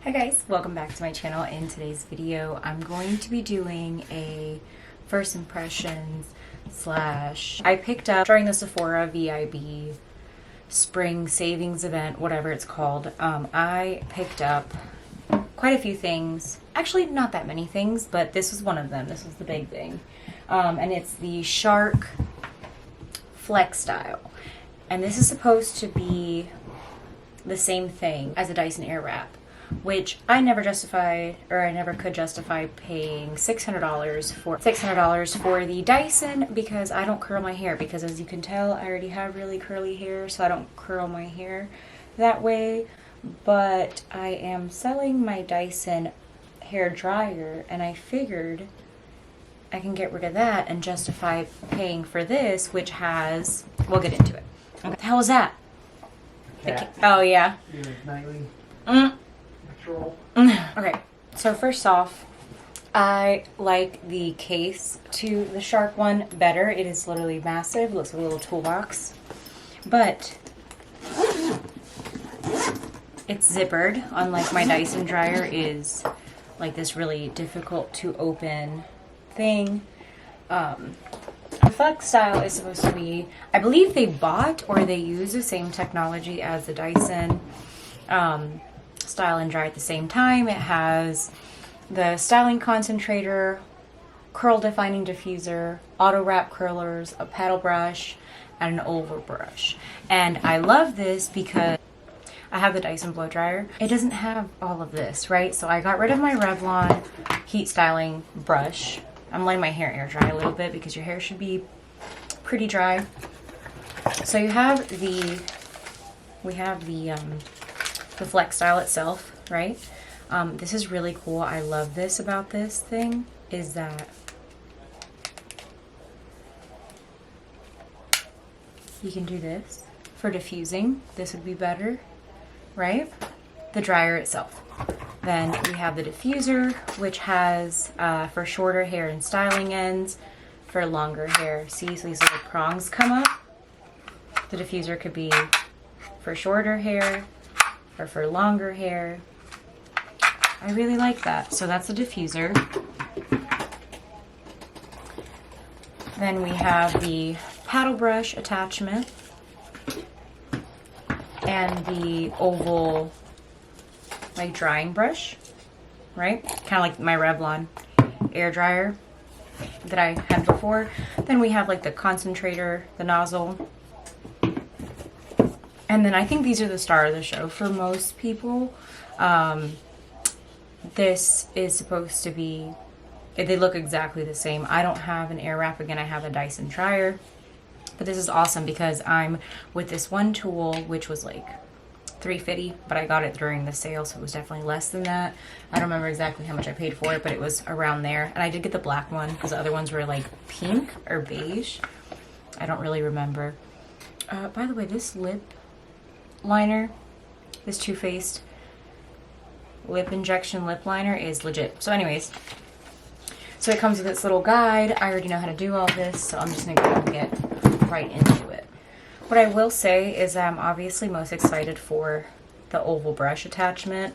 Hi guys, welcome back to my channel. In today's video, I'm going to be doing a first impressions slash I picked up during the Sephora VIB spring savings event, whatever it's called. I picked up quite a few things. Actually, not that many things, but this was one of them. This was the big thing. And it's the Shark Flexstyle. And this is supposed to be the same thing as a Dyson Airwrap, which I never could justify paying $600 for the Dyson, because I don't curl my hair, because as you can tell, I already have really curly hair, so I don't curl my hair that way. But I am selling my Dyson hair dryer, and I figured I can get rid of that and justify paying for this, which has, we'll get into it. What the hell was that? Oh yeah. Okay, so first off, I like the case to the Shark one better. It is literally massive. It looks like a little toolbox. But it's zippered, unlike my Dyson dryer is like this really difficult to open thing. The Flexstyle is supposed to be, I believe they bought or they use the same technology as the Dyson style and dry at the same time. It has the styling concentrator, curl defining diffuser, auto wrap curlers, a paddle brush, and an oval brush. And I love this because I have the Dyson blow dryer. It doesn't have all of this, right? So I got rid of my Revlon heat styling brush. I'm letting my hair air dry a little bit because your hair should be pretty dry. So we have the Flexstyle itself, right? This is really cool. I love this about this thing is that you can do this for diffusing. This would be better, right? The dryer itself. Then we have the diffuser, which has for shorter hair and styling ends, for longer hair. See, so these little prongs come up. The diffuser could be for shorter hair or for longer hair. I really like that. So that's the diffuser. Then we have the paddle brush attachment and the oval like drying brush, right? Kind of like my Revlon air dryer that I had before. Then we have like the concentrator, the nozzle. And then I think these are the star of the show for most people. This is supposed to be, they look exactly the same. I don't have an Airwrap. Again, I have a Dyson dryer. But this is awesome because I'm with this one tool, which was like $3.50, but I got it during the sale, so it was definitely less than that. I don't remember exactly how much I paid for it, but it was around there. And I did get the black one because the other ones were like pink or beige. I don't really remember. By the way, this lip liner, this Too Faced lip injection lip liner is legit. So anyways, so it comes with its little guide. I already know how to do all this, so I'm just gonna go and get right into it. What I will say is I'm obviously most excited for the oval brush attachment.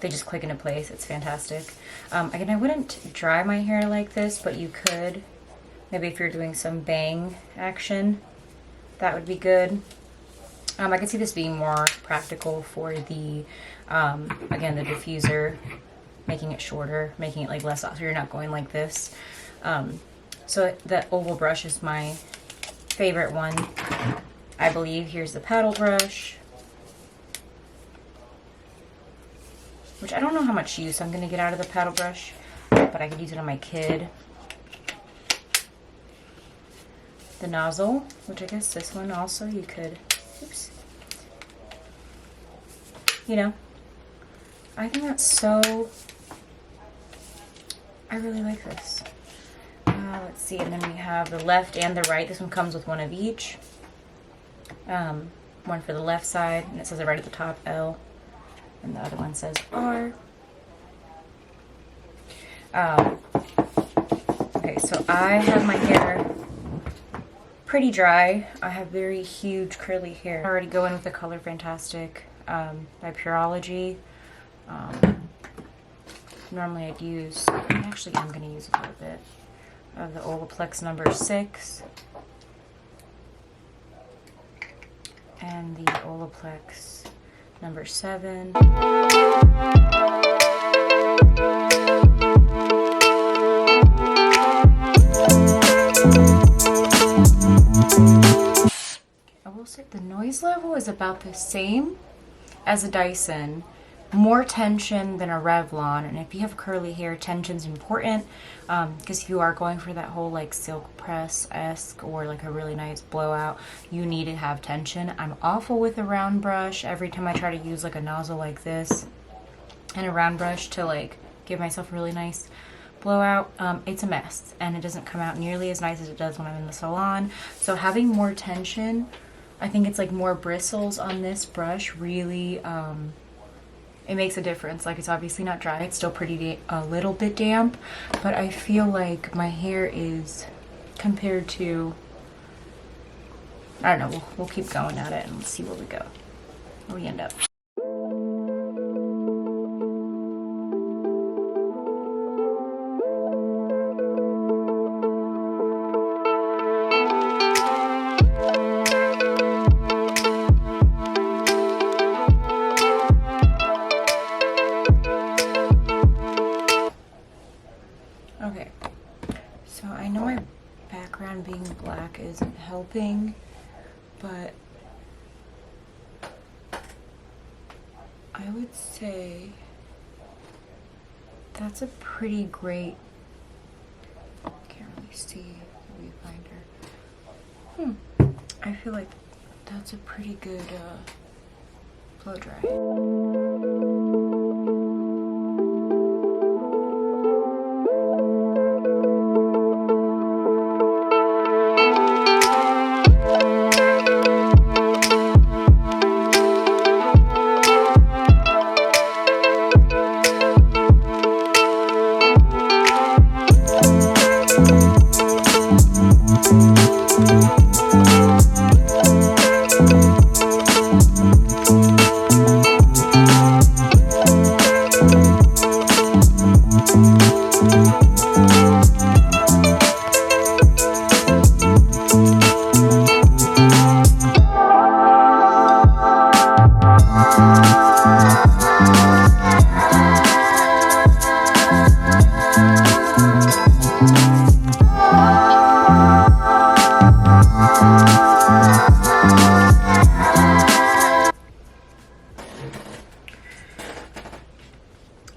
They just click into place. It's fantastic. Again, I wouldn't dry my hair like this, but you could. Maybe if you're doing some bang action, that would be good. I can see this being more practical for the, again, the diffuser, making it shorter, making it like less off, so you're not going like this. So the oval brush is my favorite one, I believe. Here's the paddle brush, which I don't know how much use I'm going to get out of the paddle brush, but I could use it on my kid. The nozzle, which I guess this one also you could, oops, you know, I think that's so, I really like this. Let's see, and then we have the left and the right. This one comes with one of each. One for the left side, and it says it right at the top, L, and the other one says R. Okay, so I have my hair pretty dry. I have very huge curly hair. I already go in with the Color Fantastic by Pureology. Normally I'd use, actually I'm going to use a little bit of the Olaplex number 6 and the Olaplex number 7. I will say the noise level is about the same as a Dyson. More tension than a Revlon, and if you have curly hair, tension's important, because if you are going for that whole like silk press-esque or like a really nice blowout, you need to have tension. I'm awful with a round brush. Every time I try to use like a nozzle like this and a round brush to like give myself a really nice blowout, it's a mess and it doesn't come out nearly as nice as it does when I'm in the salon. So having more tension, I think it's like more bristles on this brush really it makes a difference. Like, it's obviously not dry. It's still pretty a little bit damp, but I feel like my hair is, compared to, I don't know, we'll keep going at it and see where we go, where we end up. Okay, so I know my background being black isn't helping, but I would say that's a pretty great, can't really see the viewfinder. I feel like that's a pretty good blow dry.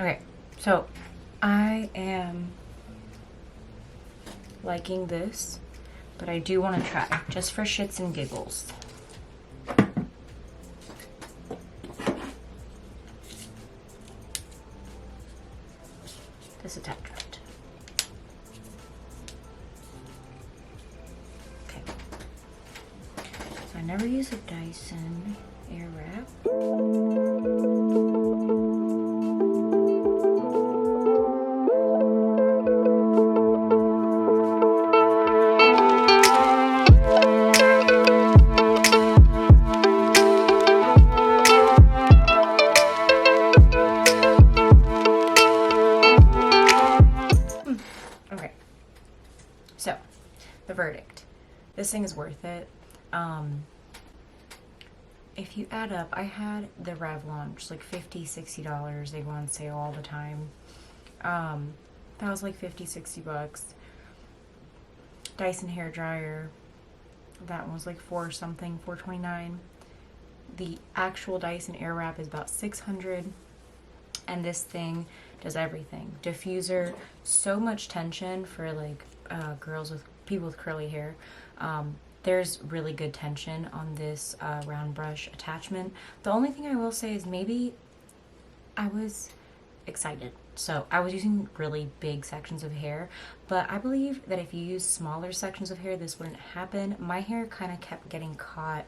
Okay, so I am liking this, but I do want to try, just for shits and giggles. This attachment. Okay. So I never use a Dyson Airwrap. So, the verdict. This thing is worth it. If you add up, I had the Revlon, which is like $50, $60. They go on sale all the time. That was like $50, $60. Dyson hairdryer, that one was like $4 something, $4.29. The actual Dyson Airwrap is about $600. And this thing does everything. Diffuser, so much tension for like people with curly hair. There's really good tension on this round brush attachment. The only thing I will say is maybe I was excited. So I was using really big sections of hair, but I believe that if you use smaller sections of hair, this wouldn't happen. My hair kind of kept getting caught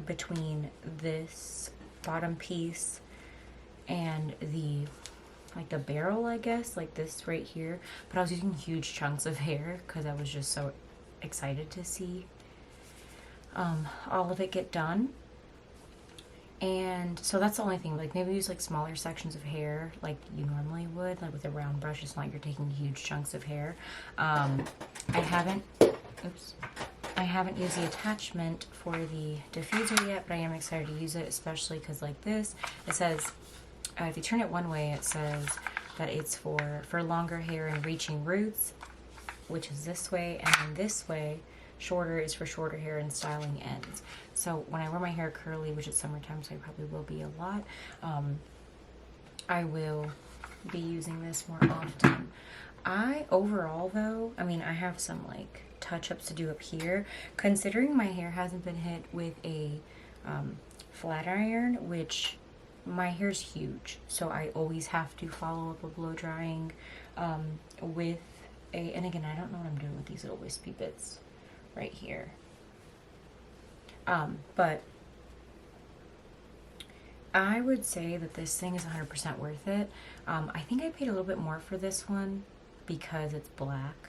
between this bottom piece and the barrel, I guess, like this right here. But I was using huge chunks of hair because I was just so excited to see all of it get done. And so that's the only thing, like maybe use like smaller sections of hair like you normally would, like with a round brush. It's not like you're taking huge chunks of hair. I haven't, oops, I haven't used the attachment for the diffuser yet, but I am excited to use it, especially because like this, it says, if you turn it one way, it says that it's for longer hair and reaching roots, which is this way, and then this way, shorter is for shorter hair and styling ends. So when I wear my hair curly, which is summertime, so I probably will be a lot, I will be using this more often. Overall though, I mean, I have some like touch-ups to do up here, considering my hair hasn't been hit with a flat iron, which my hair's huge, so I always have to follow up a blow drying with a, and again, I don't know what I'm doing with these little wispy bits right here. But I would say that this thing is 100% worth it. I think I paid a little bit more for this one because it's black.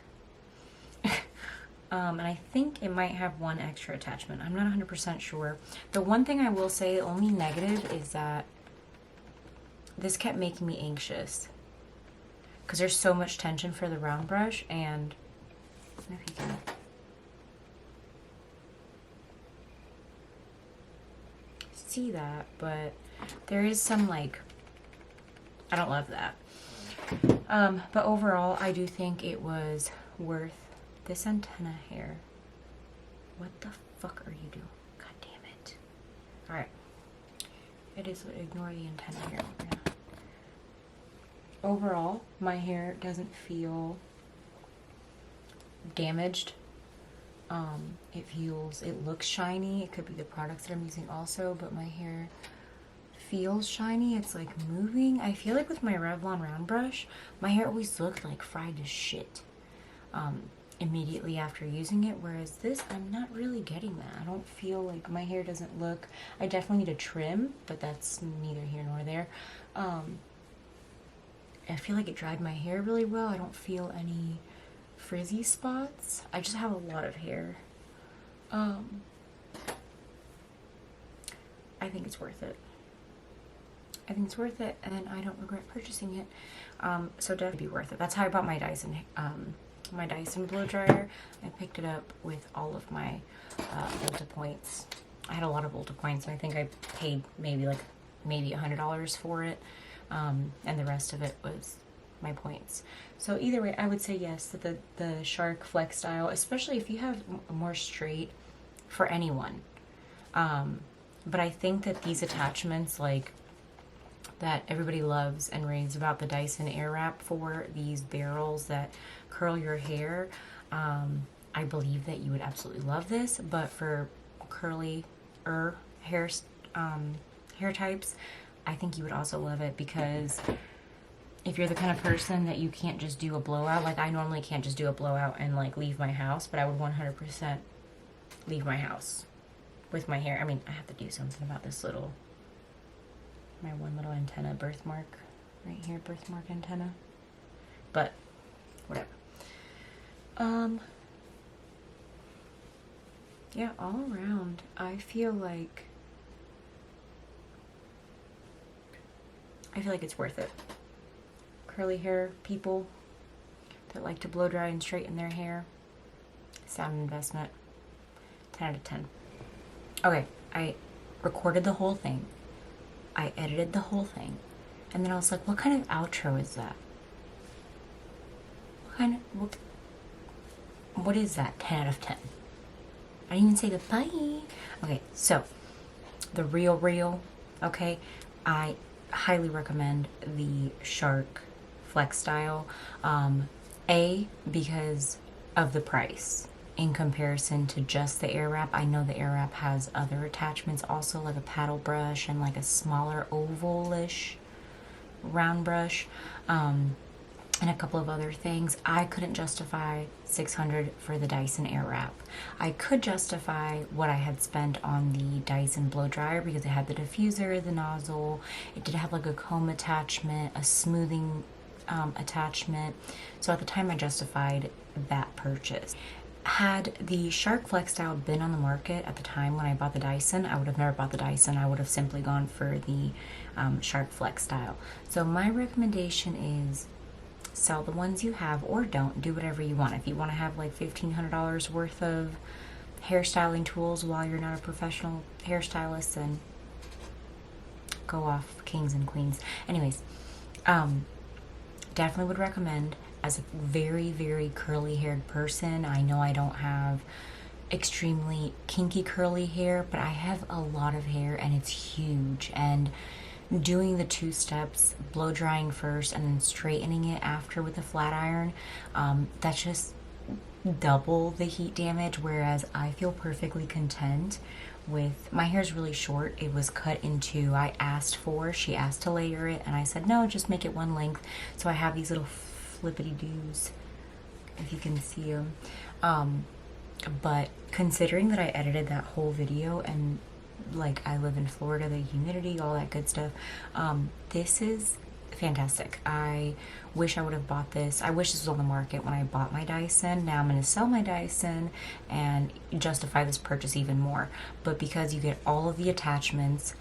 And I think it might have one extra attachment. I'm not 100% sure. The one thing I will say, the only negative, is that this kept making me anxious because there's so much tension for the round brush, and I don't know if you can see that, but there is some like, I don't love that. But overall, I do think it was worth this antenna hair. What the fuck are you doing? God damn it. Alright. It is, ignore the antenna hair. Overall, my hair doesn't feel damaged. It looks shiny. It could be the products that I'm using also, but my hair feels shiny. It's like moving. I feel like with my Revlon round brush, my hair always looked like fried as shit immediately after using it, whereas this, I'm not really getting that. I don't feel like my hair doesn't look, I definitely need a trim, but that's neither here nor there. I feel like it dried my hair really well. I don't feel any frizzy spots. I just have a lot of hair. I think it's worth it. I think it's worth it, and I don't regret purchasing it. So definitely be worth it. That's how I bought my Dyson blow dryer. I picked it up with all of my Ulta points. I had a lot of Ulta points, and I think I paid maybe $100 for it, and the rest of it was my points. So either way, I would say yes, that the Shark Flexstyle, especially if you have more straight, for anyone. But I think that these attachments, like that everybody loves and raves about, the Dyson Airwrap for these barrels that curl your hair, I believe that you would absolutely love this. But for curly-er hair types, I think you would also love it, because if you're the kind of person that you can't just do a blowout, like I normally can't just do a blowout and like leave my house, but I would 100% leave my house with my hair. I mean, I have to do something about this little, my one little antenna birthmark right here, birthmark antenna, but whatever. Yeah, all around, I feel like it's worth it. Curly hair people that like to blow dry and straighten their hair, sound investment. 10 out of 10. Okay, I recorded the whole thing. I edited the whole thing. And then I was like, what kind of outro is that? What is that? 10 out of 10. I didn't even say goodbye. Okay, so the real, okay, I highly recommend the Shark Flexstyle. Because of the price in comparison to just the Airwrap. I know the Airwrap has other attachments also, like a paddle brush and like a smaller oval-ish round brush, and a couple of other things. I couldn't justify $600 for the Dyson Airwrap. I could justify what I had spent on the Dyson blow dryer because it had the diffuser, the nozzle. It did have like a comb attachment, a smoothing attachment. So at the time I justified that purchase. Had the Shark Flexstyle been on the market at the time when I bought the Dyson, I would have never bought the Dyson. I would have simply gone for the Shark Flexstyle. So my recommendation is sell the ones you have, or don't. Do whatever you want. If you want to have like $1,500 worth of hairstyling tools while you're not a professional hairstylist, then go off, kings and queens. Anyways, definitely would recommend. As a very, very curly haired person, I know I don't have extremely kinky curly hair, but I have a lot of hair and it's huge. And doing the 2 steps, blow drying first and then straightening it after with a flat iron, that's just double the heat damage. Whereas I feel perfectly content with, my hair's really short. It was cut into, she asked to layer it, and I said no, just make it one length. So I have these little flippity doos, if you can see them. But considering that I edited that whole video, and like I live in Florida, the humidity, all that good stuff, this is fantastic. I wish I would have bought this. I wish this was on the market when I bought my Dyson. Now I'm going to sell my Dyson and justify this purchase even more. But because you get all of the attachments,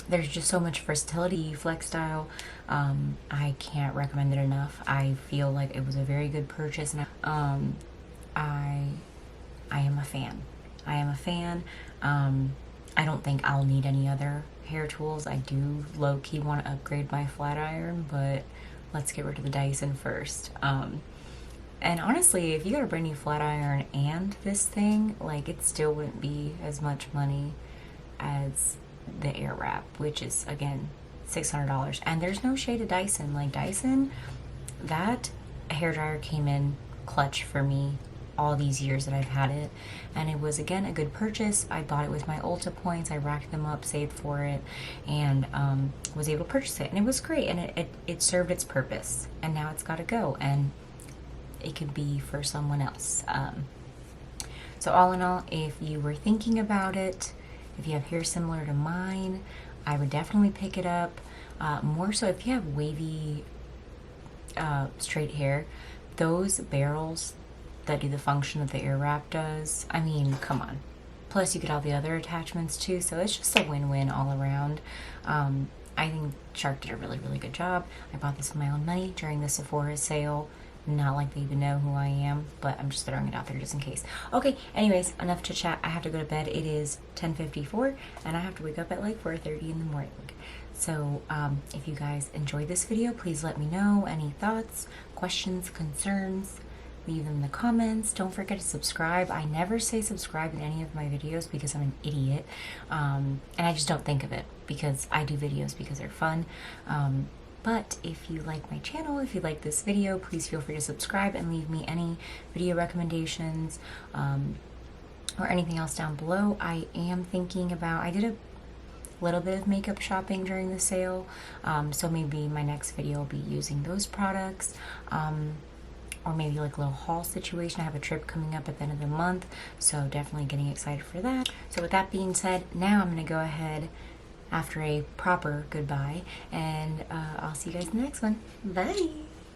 there's just so much versatility. Flexstyle, I can't recommend it enough. I feel like it was a very good purchase, and I am a fan. I am a fan. I don't think I'll need any other hair tools. I do low-key want to upgrade my flat iron, but let's get rid of the Dyson first. And honestly, if you got a brand new flat iron and this thing, like, it still wouldn't be as much money as the Airwrap, which is again $600. And there's no shade of Dyson. Like, Dyson, that hairdryer came in clutch for me all these years that I've had it, and it was again a good purchase. I bought it with my Ulta points. I racked them up, saved for it, and was able to purchase it, and it was great, and it served its purpose, and now it's got to go, and it could be for someone else. So all in all, if you were thinking about it, if you have hair similar to mine, I would definitely pick it up. More so if you have wavy straight hair, those barrels that do the function that the Airwrap does, I mean, come on. Plus you get all the other attachments too, so it's just a win-win all around. I think Shark did a really, really good job. I bought this with my own money during the Sephora sale. Not like they even know who I am, but I'm just throwing it out there just in case. Okay, anyways, enough to chat. I have to go to bed. It is 10:54, and I have to wake up at like 4:30 in the morning. So if you guys enjoyed this video, please let me know. Any thoughts, questions, concerns, leave them in the comments. Don't forget to subscribe. I never say subscribe in any of my videos because I'm an idiot, and I just don't think of it because I do videos because they're fun. But if you like my channel, if you like this video, please feel free to subscribe and leave me any video recommendations or anything else down below. I am thinking about, I did a little bit of makeup shopping during the sale, so maybe my next video will be using those products, or maybe like a little haul situation. I have a trip coming up at the end of the month, so definitely getting excited for that. So with that being said, now I'm going to go ahead after a proper goodbye, and I'll see you guys in the next one. Bye!